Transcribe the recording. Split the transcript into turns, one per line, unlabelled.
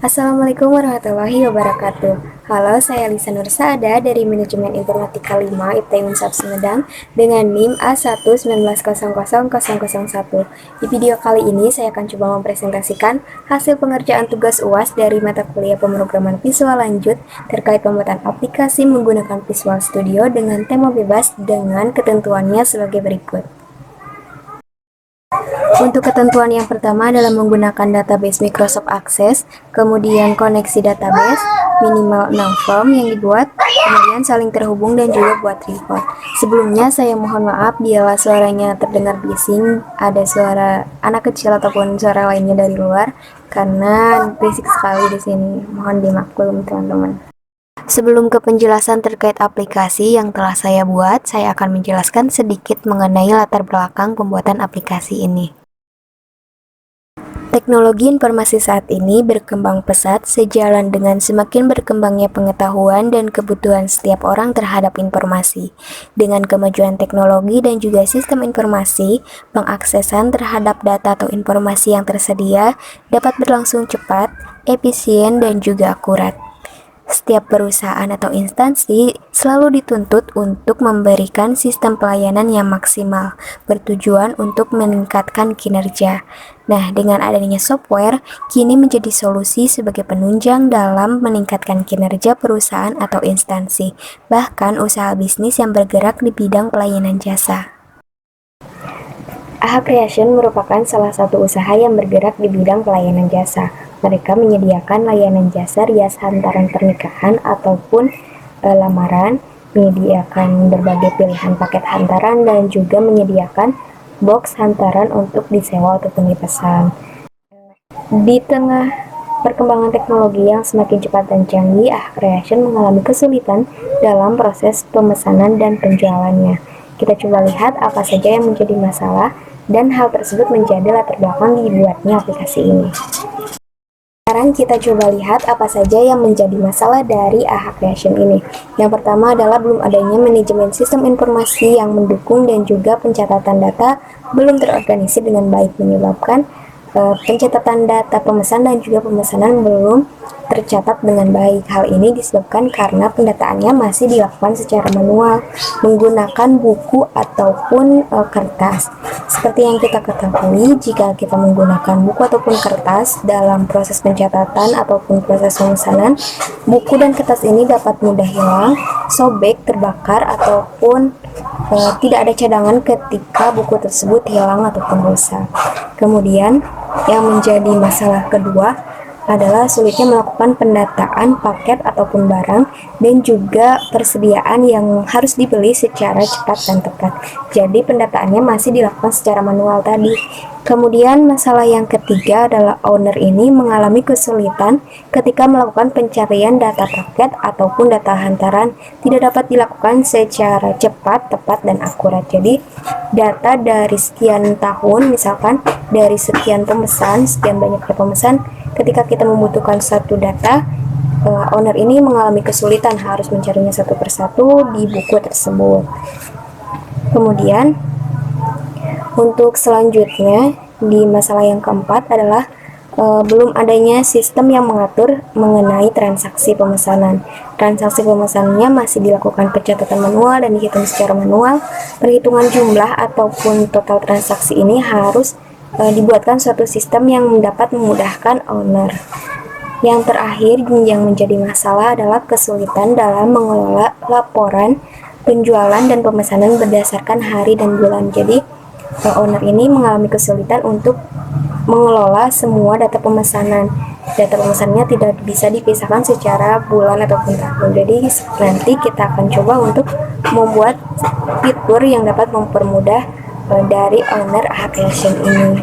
Assalamualaikum warahmatullahi wabarakatuh. Halo, saya Lisa Nursada dari Manajemen Informatika 5 IPTN Unsab Sumedang dengan NIM A119000001. Di video kali ini saya akan coba mempresentasikan hasil pengerjaan tugas UAS dari mata kuliah pemrograman visual lanjut terkait pembuatan aplikasi menggunakan Visual Studio dengan tema bebas dengan ketentuannya sebagai berikut. Untuk ketentuan yang pertama adalah menggunakan database Microsoft Access, kemudian koneksi database, minimal 6 form yang dibuat, kemudian saling terhubung dan juga buat report. Sebelumnya saya mohon maaf bila suaranya terdengar bising, ada suara anak kecil ataupun suara lainnya dari luar, karena berisik sekali di sini. Mohon dimaklum teman-teman. Sebelum ke penjelasan terkait aplikasi yang telah saya buat, saya akan menjelaskan sedikit mengenai latar belakang pembuatan aplikasi ini. Teknologi informasi saat ini berkembang pesat sejalan dengan semakin berkembangnya pengetahuan dan kebutuhan setiap orang terhadap informasi. Dengan kemajuan teknologi dan juga sistem informasi, pengaksesan terhadap data atau informasi yang tersedia dapat berlangsung cepat, efisien, dan juga akurat. Setiap perusahaan atau instansi selalu dituntut untuk memberikan sistem pelayanan yang maksimal, bertujuan untuk meningkatkan kinerja. Nah, dengan adanya software, kini menjadi solusi sebagai penunjang dalam meningkatkan kinerja perusahaan atau instansi, bahkan usaha bisnis yang bergerak di bidang pelayanan jasa. AHA Creation merupakan salah satu usaha yang bergerak di bidang pelayanan jasa. Mereka menyediakan layanan jasa rias hantaran pernikahan ataupun lamaran, menyediakan berbagai pilihan paket hantaran, dan juga menyediakan box hantaran untuk disewa ataupun dipesan. Di tengah perkembangan teknologi yang semakin cepat dan canggih, AHA Creation mengalami kesulitan dalam proses pemesanan dan penjualannya. Kita coba lihat apa saja yang menjadi masalah, dan hal tersebut menjadi latar belakang dibuatnya aplikasi ini. Sekarang kita coba lihat apa saja yang menjadi masalah dari AHA Creation ini. Yang pertama adalah belum adanya manajemen sistem informasi yang mendukung dan juga pencatatan data belum terorganisir dengan baik, menyebabkan pencatatan data pemesan dan juga pemesanan belum tercatat dengan baik. Hal ini disebabkan karena pendataannya masih dilakukan secara manual menggunakan buku ataupun kertas. Seperti yang kita ketahui, jika kita menggunakan buku ataupun kertas dalam proses pencatatan ataupun proses pemesanan, buku dan kertas ini dapat mudah hilang, sobek, terbakar, ataupun tidak ada cadangan ketika buku tersebut hilang ataupun rusak. Kemudian yang menjadi masalah kedua adalah sulitnya melakukan pendataan paket ataupun barang dan juga persediaan yang harus dibeli secara cepat dan tepat. Jadi pendataannya masih dilakukan secara manual tadi. Kemudian masalah yang ketiga adalah owner ini mengalami kesulitan ketika melakukan pencarian data paket ataupun data hantaran tidak dapat dilakukan secara cepat, tepat, dan akurat. Jadi data dari sekian tahun, misalkan dari sekian pemesan, sekian banyaknya pemesan, ketika kita membutuhkan satu data, owner ini mengalami kesulitan harus mencarinya satu persatu di buku tersebut. Kemudian untuk selanjutnya di masalah yang keempat adalah belum adanya sistem yang mengatur mengenai transaksi pemesanan. Transaksi pemesanannya masih dilakukan pencatatan manual dan dihitung secara manual. Perhitungan jumlah ataupun total transaksi ini harus dibuatkan suatu sistem yang dapat memudahkan owner. Yang terakhir yang menjadi masalah adalah kesulitan dalam mengelola laporan penjualan dan pemesanan berdasarkan hari dan bulan. Jadi owner ini mengalami kesulitan untuk mengelola semua data pemesanan. Data pemesanannya tidak bisa dipisahkan secara bulan ataupun tahun. Jadi nanti kita akan coba untuk membuat fitur yang dapat mempermudah dari owner AHA Creation ini.